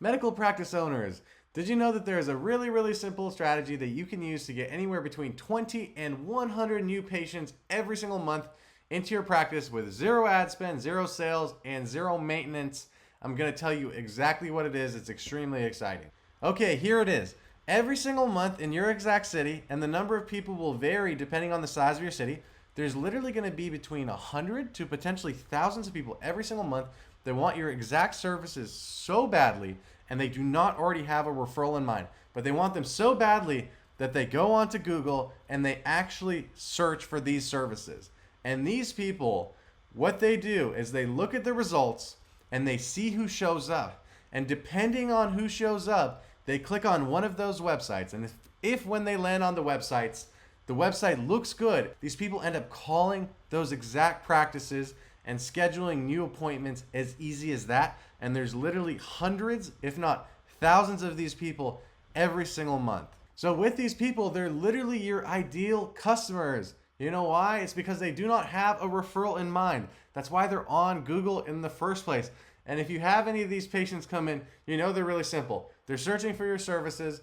Medical practice owners, did you know that there is a really simple strategy that you can use to get anywhere between 20 and 100 new patients every single month into your practice with zero ad spend, zero sales, and zero maintenance? I'm going to tell you exactly what it is. It's extremely exciting. Okay, here it is. Every single month in your exact city, and the number of people will vary depending on the size of your city, there's literally going to be between 100 to potentially thousands of people every single month that want your exact services so badly, and they do not already have a referral in mind, but they want them so badly that they go onto Google and they actually search for these services. And these people, what they do is they look at the results and they see who shows up. And depending on who shows up, they click on one of those websites. And if when they land on the website looks good, these people end up calling those exact practices and scheduling new appointments as easy as that. And there's literally hundreds, if not thousands of these people every single month. So with these people, they're literally your ideal customers. You know why? It's because they do not have a referral in mind. That's why they're on Google in the first place. And if you have any of these patients come in, you know they're really simple. They're searching for your services,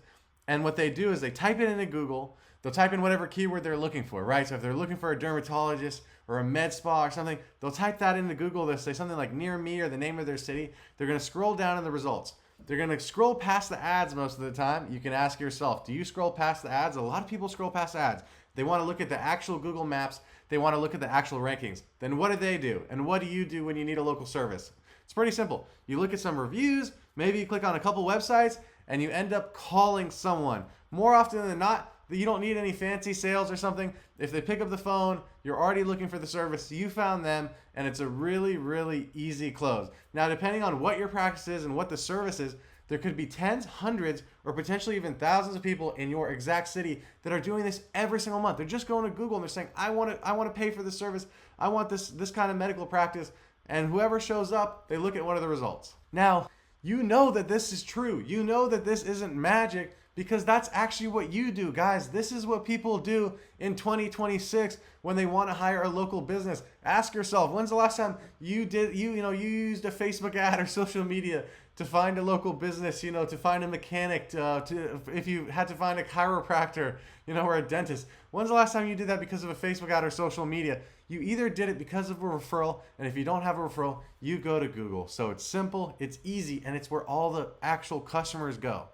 and what they do is they type it into Google. They'll type in whatever keyword they're looking for, right? So if they're looking for a dermatologist or a med spa or something, they'll type that into Google. They'll say something like near me or the name of their city. They're going to scroll down in the results. They're going to scroll past the ads most of the time. You can ask yourself, do you scroll past the ads? A lot of people scroll past ads. They want to look at the actual Google Maps. They want to look at the actual rankings. Then what do they do? And what do you do when you need a local service? It's pretty simple. You look at some reviews, maybe you click on a couple websites, and you end up calling someone. More often than not, you don't need any fancy sales or something. If they pick up the phone, you're already looking for the service, you found them, and it's a really easy close. Now, depending on what your practice is and what the service is, there could be tens, hundreds, or potentially even thousands of people in your exact city that are doing this every single month. They're just going to Google and they're saying, I want to pay for this service. I want this kind of medical practice. And whoever shows up, they look at one of the results. Now, you know that this is true. You know that this isn't magic because that's actually what you do, guys. This is what people do in 2026 when they want to hire a local business. Ask yourself, when's the last time you used a Facebook ad or social media to find a local business, to find a mechanic, if you had to find a chiropractor, or a dentist. When's the last time you did that because of a Facebook ad or social media? You either did it because of a referral, and if you don't have a referral, you go to Google. So it's simple, it's easy, and it's where all the actual customers go.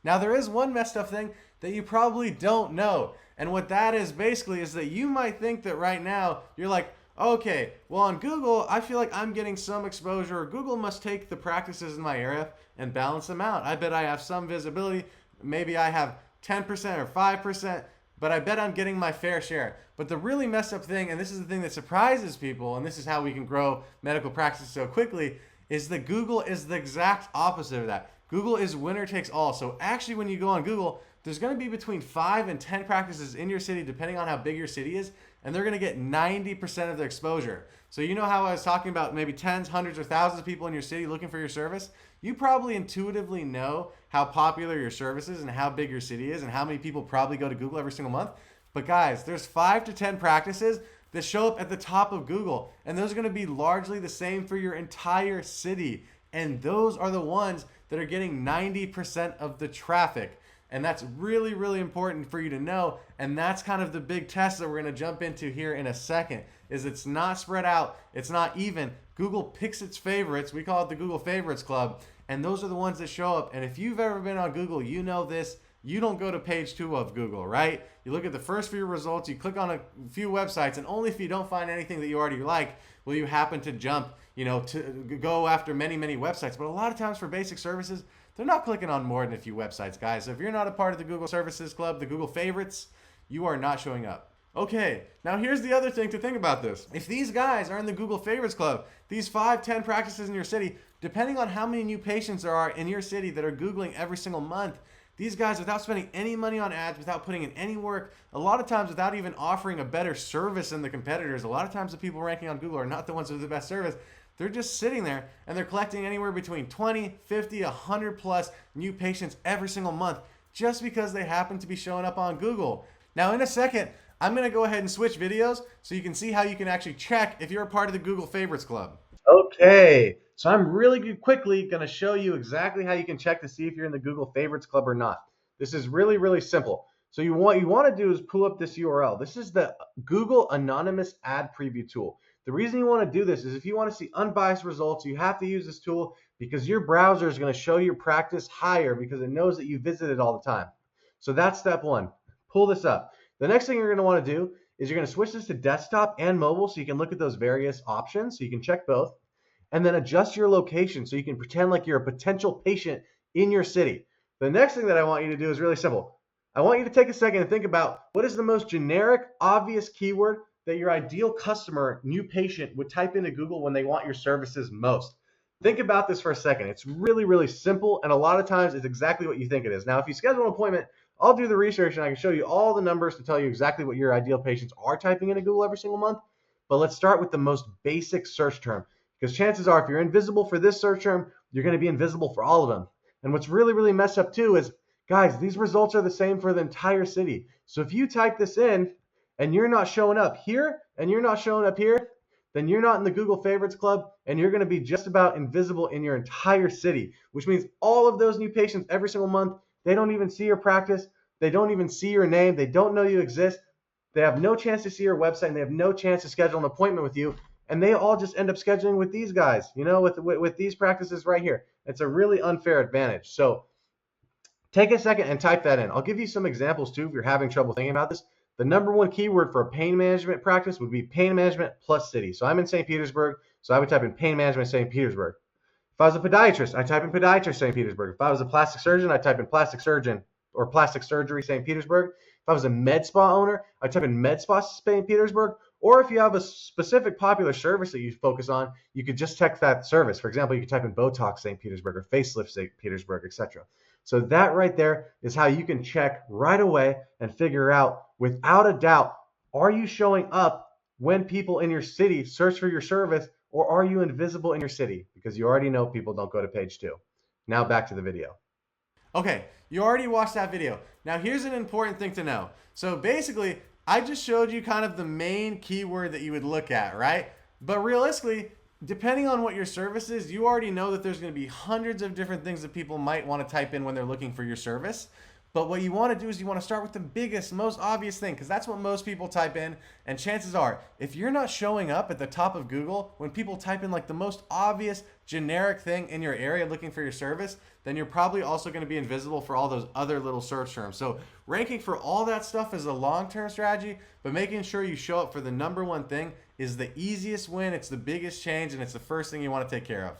Now, there is one messed up thing that you probably don't know. And what that is basically is that you might think that right now you're like, okay, well on Google, I feel like I'm getting some exposure. Google must take the practices in my area and balance them out. I bet I have some visibility. Maybe I have 10% or 5%, but I bet I'm getting my fair share. But the really messed up thing, and this is the thing that surprises people, and this is how we can grow medical practice so quickly, is that Google is the exact opposite of that. Google is winner takes all. So actually when you go on Google, there's going to be between 5 and 10 practices in your city, depending on how big your city is, and they're going to get 90% of the exposure. So you know how I was talking about maybe tens, hundreds, or thousands of people in your city looking for your service? You probably intuitively know how popular your service is and how big your city is and how many people probably go to Google every single month. But guys, there's 5 to 10 practices that show up at the top of Google, and those are going to be largely the same for your entire city. And those are the ones that are getting 90% of the traffic. And that's really important for you to know. And that's kind of the big test that we're going to jump into here in a second, is it's not spread out. It's not even. Google picks its favorites. We call it the Google Favorites Club. And those are the ones that show up. And if you've ever been on Google, you know this. You don't go to page 2 of Google, right? You look at the first few results, you click on a few websites, and only if you don't find anything that you already like will you happen to jump, to go after many websites. But a lot of times for basic services, they're not clicking on more than a few websites, guys. So if you're not a part of the Google Services Club, the Google Favorites, you are not showing up. Okay, now here's the other thing to think about this. If these guys are in the Google Favorites Club, these 5, 10 practices in your city, depending on how many new patients there are in your city that are Googling every single month, these guys, without spending any money on ads, without putting in any work, a lot of times without even offering a better service than the competitors, a lot of times the people ranking on Google are not the ones with the best service. They're just sitting there and they're collecting anywhere between 20, 50, 100 plus new patients every single month just because they happen to be showing up on Google. Now in a second, I'm going to go ahead and switch videos so you can see how you can actually check if you're a part of the Google Favorites Club. Okay, so I'm really quickly going to show you exactly how you can check to see if you're in the Google Favorites Club or not. This is really, really simple. So what you want to do is pull up this URL. This is the Google Anonymous Ad Preview tool. The reason you want to do this is if you want to see unbiased results, you have to use this tool because your browser is going to show your practice higher because it knows that you visit it all the time. So that's step one. Pull this up. The next thing you're going to want to do is you're going to switch this to desktop and mobile so you can look at those various options so you can check both, and then adjust your location so you can pretend like you're a potential patient in your city. The next thing that I want you to do is really simple. I want you to take a second and think about what is the most generic, obvious keyword that your ideal customer, new patient, would type into Google when they want your services most. Think about this for a second. It's really, really simple, and a lot of times it's exactly what you think it is. Now, if you schedule an appointment, I'll do the research and I can show you all the numbers to tell you exactly what your ideal patients are typing into Google every single month. But let's start with the most basic search term, because chances are if you're invisible for this search term, you're going to be invisible for all of them. And what's really, really messed up too is, guys, these results are the same for the entire city. So if you type this in and you're not showing up here and you're not showing up here, then you're not in the Google Favorites Club and you're going to be just about invisible in your entire city, which means all of those new patients every single month, they don't even see your practice. They don't even see your name. They don't know you exist. They have no chance to see your website, and they have no chance to schedule an appointment with you. And they all just end up scheduling with these guys, with these practices right here. It's a really unfair advantage. So take a second and type that in. I'll give you some examples too if you're having trouble thinking about this. The number one keyword for a pain management practice would be pain management plus city. So I'm in St. Petersburg, so I would type in pain management St. Petersburg. If I was a podiatrist, I type in podiatrist St. Petersburg. If I was a plastic surgeon, I type in plastic surgeon or plastic surgery St. Petersburg. If I was a med spa owner, I type in med spa St. Petersburg. Or if you have a specific popular service that you focus on, you could just text that service. For example, you could type in Botox St. Petersburg or facelift St. Petersburg, etc. So that right there is how you can check right away and figure out without a doubt, are you showing up when people in your city search for your service, or are you invisible in your city? Because you already know people don't go to page 2. Now back to the video. Okay, you already watched that video. Now here's an important thing to know. So basically, I just showed you kind of the main keyword that you would look at, right? But realistically, depending on what your service is, you already know that there's going to be hundreds of different things that people might want to type in when they're looking for your service. But what you want to do is you want to start with the biggest, most obvious thing, because that's what most people type in. And chances are, if you're not showing up at the top of Google when people type in like the most obvious generic thing in your area looking for your service, then you're probably also going to be invisible for all those other little search terms. So ranking for all that stuff is a long-term strategy, but making sure you show up for the number one thing is the easiest win. It's the biggest change, and it's the first thing you want to take care of.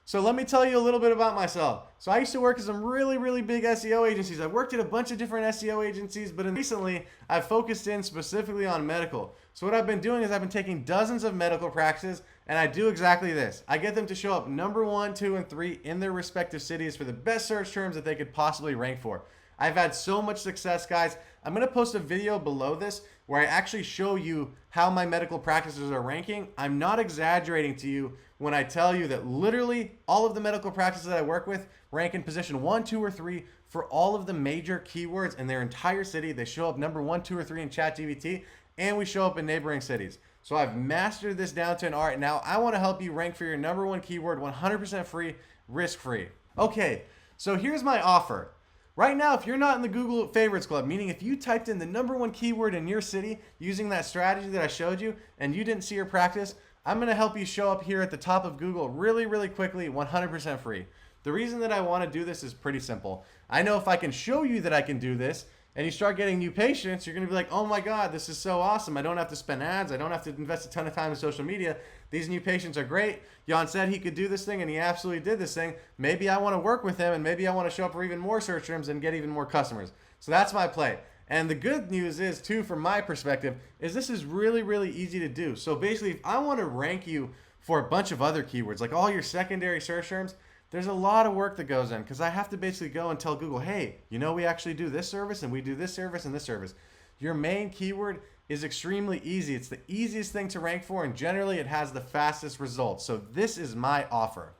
So let me tell you a little bit about myself. So I used to work at some really, really big SEO agencies. I've worked at a bunch of different SEO agencies, but recently I've focused in specifically on medical. So what I've been doing is I've been taking dozens of medical practices, and I do exactly this. I get them to show up number 1, 2, and 3 in their respective cities for the best search terms that they could possibly rank for. I've had so much success, guys. I'm going to post a video below this where I actually show you how my medical practices are ranking. I'm not exaggerating to you when I tell you that literally all of the medical practices that I work with rank in position 1, 2, or 3 for all of the major keywords in their entire city. They show up number 1, 2, or 3 in ChatGPT, and we show up in neighboring cities. So I've mastered this down to an art. Now I want to help you rank for your number 1 keyword 100% free, risk-free. Okay, so here's my offer. Right now, if you're not in the Google Favorites Club, meaning if you typed in the number 1 keyword in your city using that strategy that I showed you and you didn't see your practice, I'm going to help you show up here at the top of Google really, really quickly, 100% free. The reason that I want to do this is pretty simple. I know if I can show you that I can do this and you start getting new patients, you're going to be like, oh my God, this is so awesome. I don't have to spend ads. I don't have to invest a ton of time in social media. These new patients are great. Jan said he could do this thing, and he absolutely did this thing. Maybe I want to work with him, and maybe I want to show up for even more search terms and get even more customers. So that's my play. And the good news is, too, from my perspective, is this is really, really easy to do. So basically, if I want to rank you for a bunch of other keywords, like all your secondary search terms, there's a lot of work that goes in because I have to basically go and tell Google, hey, you know, we actually do this service and we do this service and this service. Your main keyword is extremely easy. It's the easiest thing to rank for, and generally it has the fastest results. So this is my offer.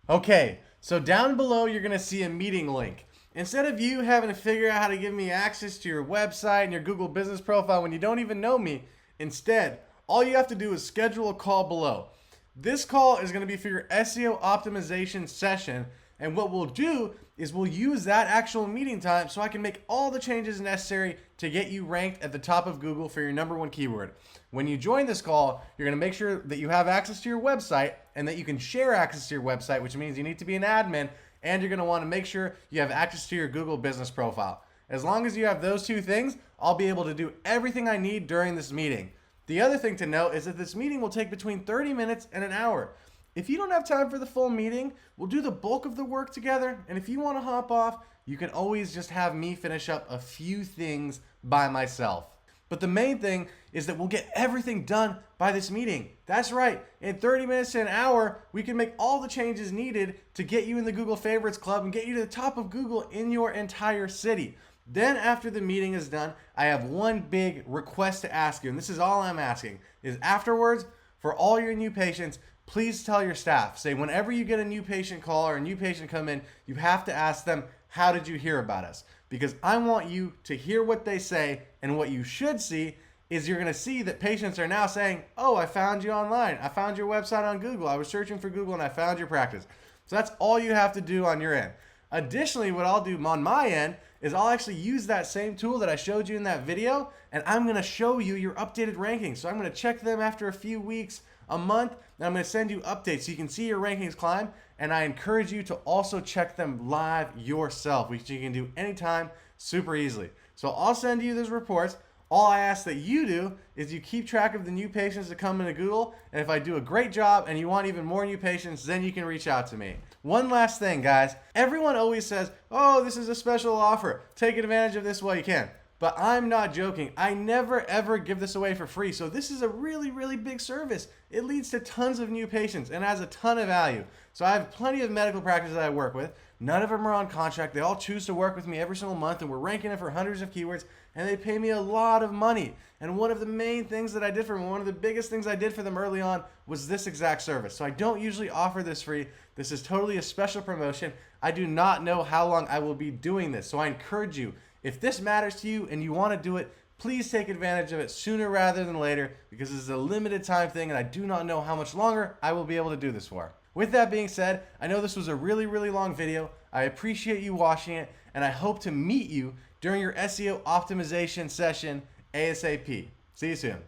Okay, so down below you're going to see a meeting link. Instead of you having to figure out how to give me access to your website and your Google business profile when you don't even know me, instead, all you have to do is schedule a call below. This call is going to be for your SEO optimization session. And what we'll do is we'll use that actual meeting time so I can make all the changes necessary to get you ranked at the top of Google for your #1 keyword. When you join this call, you're going to make sure that you have access to your website and that you can share access to your website, which means you need to be an admin, and you're going to want to make sure you have access to your Google business profile. As long as you have those two things, I'll be able to do everything I need during this meeting. The other thing to note is that this meeting will take between 30 minutes and an hour. If you don't have time for the full meeting, we'll do the bulk of the work together. And if you want to hop off, you can always just have me finish up a few things by myself. But the main thing is that we'll get everything done by this meeting. That's right. In 30 minutes to an hour, we can make all the changes needed to get you in the Google Favorites Club and get you to the top of Google in your entire city. Then after the meeting is done, I have one big request to ask you, and this is all I'm asking, is afterwards, for all your new patients, please tell your staff. Say whenever you get a new patient call or a new patient come in, you have to ask them, how did you hear about us? Because I want you to hear what they say, and what you should see is you're going to see that patients are now saying, oh, I found you online. I found your website on Google. I was searching for Google and I found your practice. So that's all you have to do on your end. Additionally, what I'll do on my end is I'll actually use that same tool that I showed you in that video, and I'm going to show you your updated rankings. So I'm going to check them after a few weeks, a month, and I'm going to send you updates so you can see your rankings climb. And I encourage you to also check them live yourself, which you can do anytime, super easily. So I'll send you those reports. All I ask that you do is you keep track of the new patients that come into Google. And if I do a great job and you want even more new patients, then you can reach out to me. One last thing, guys. Everyone always says, oh, this is a special offer. Take advantage of this while you can. But I'm not joking. I never, ever give this away for free. So this is a really, really big service. It leads to tons of new patients and has a ton of value. So I have plenty of medical practices that I work with. None of them are on contract. They all choose to work with me every single month, and we're ranking it for hundreds of keywords, and they pay me a lot of money. And one of the main things that I did for them, one of the biggest things I did for them early on was this exact service. So I don't usually offer this free. This is totally a special promotion. I do not know how long I will be doing this. So I encourage you, if this matters to you and you want to do it, please take advantage of it sooner rather than later, because this is a limited time thing and I do not know how much longer I will be able to do this for. With that being said, I know this was a really, really long video. I appreciate you watching it, and I hope to meet you during your SEO optimization session ASAP. See you soon.